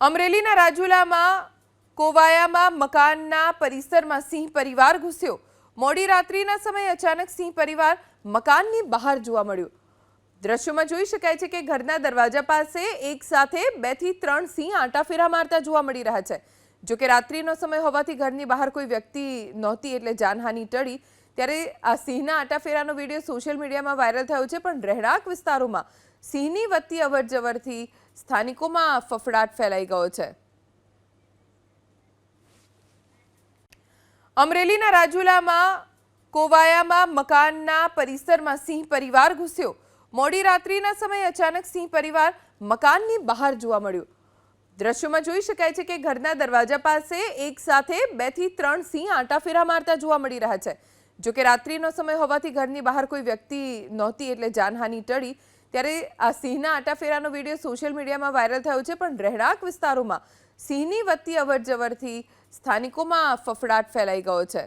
અમરેલીના રાજુલામાં કોવાયામાં મકાનના પરિસરમાં સિંહ પરિવાર ઘૂસ્યો। મોડી રાત્રિના સમયે અચાનક સિંહ પરિવાર મકાનની બહાર જોવા મળ્યો। દ્રશ્યોમાં જોઈ શકાય છે કે ઘરના દરવાજા પાસે એક સાથે 2 થી 3 સિંહ આંટાફેરા મારતા જોવા મળી રહ્યા છે। જો કે રાત્રિનો સમય હોવાથી ઘરની બહાર કોઈ વ્યક્તિ નહોતી એટલે જાનહાનિ ટળી। ત્યારે આ સિંહના આંટાફેરાનો વિડીયો સોશિયલ મીડિયામાં વાયરલ થયો છે, પણ રહેણાંક વિસ્તારોમાં સિંહની વધતી અવરજવરથી સ્થાનિકોમાં ફફડાટ ફેલાઈ ગયો છે। અમરેલીના રાજુલામાં કોવાયામાં મકાનના પરિસરમાં સિંહ પરિવાર ઘૂસ્યો। મોડી રાત્રિના સમયે અચાનક સિંહ પરિવાર મકાનની બહાર જોવા મળ્યો। દ્રશ્યોમાં જોઈ શકાય છે કે ઘરના દરવાજા પાસે એક સાથે 2 થી 3 સિંહ આંટાફેરા મારતા જોવા મળી રહ્યા છે। જો કે રાત્રિનો સમય હોવાથી ઘરની બહાર કોઈ વ્યક્તિ નહોતી એટલે જાનહાનિ ટળી। ત્યારે આ સિંહના આંટાફેરાનો વિડીયો સોશિયલ મીડિયામાં વાયરલ થયો છે, પણ રહેણાંક વિસ્તારોમાં સિંહની વધતી અવરજવરથી સ્થાનિકોમાં ફફડાટ ફેલાઈ ગયો છે।